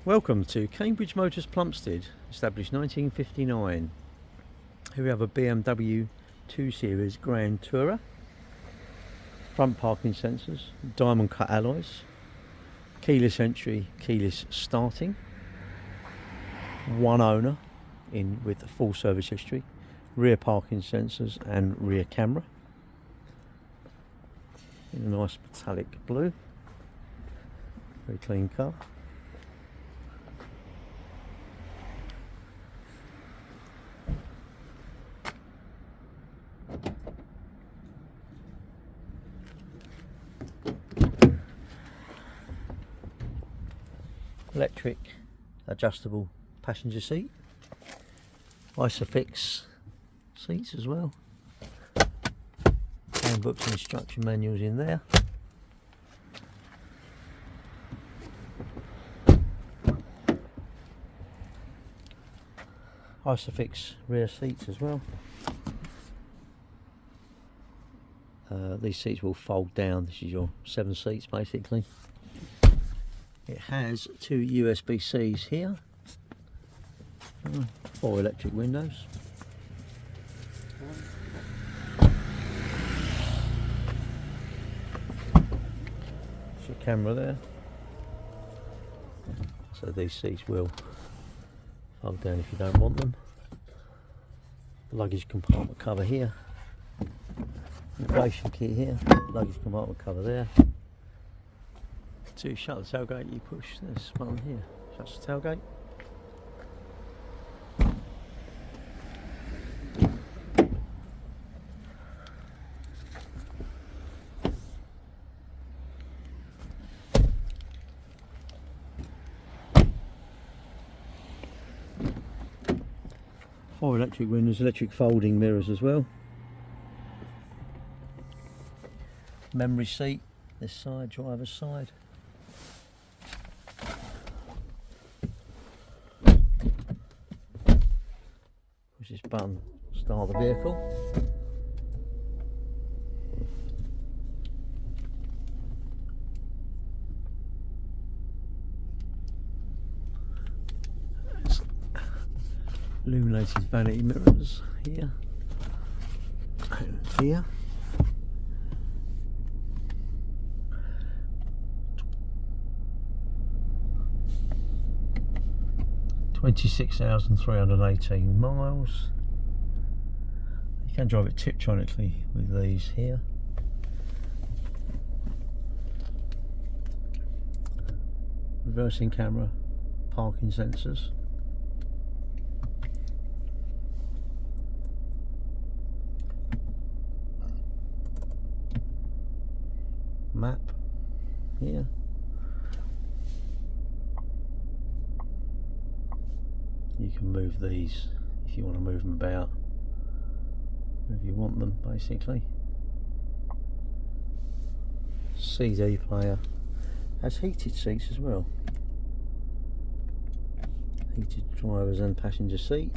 Welcome to Cambridge Motors Plumstead, established 1959. Here we have a BMW 2 Series Gran Tourer, front parking sensors, diamond cut alloys, keyless entry, keyless starting, one owner with a full service history, rear parking sensors and rear camera in a nice metallic blue, very clean car. Electric adjustable passenger seat, Isofix seats as well, handbooks and instruction manuals in there. Isofix rear seats as well. These seats will fold down. This is your 7 seats basically. It has 2 USB-Cs here, 4 electric windows. There's your camera there. So these seats will fold down if you don't want them. Luggage compartment cover here. Inflation kit here. Luggage compartment cover there. To shut the tailgate, you push this button here. Shuts the tailgate. Four electric windows, electric folding mirrors as well. Memory seat, this side, driver's side. Push this button, start the vehicle. Illuminated vanity mirrors here and here. $26,318 miles. You can drive it Tiptronically with these here. Reversing camera, parking sensors. Map here. You can move these if you want to move them about, if you want them basically. CD player, has heated seats as well. Heated drivers and passenger seat.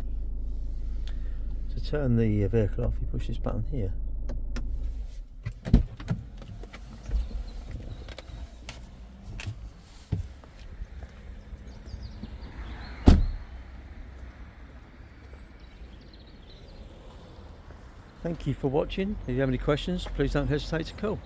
To turn the vehicle off, you push this button here. Thank you for watching. If you have any questions, please don't hesitate to call.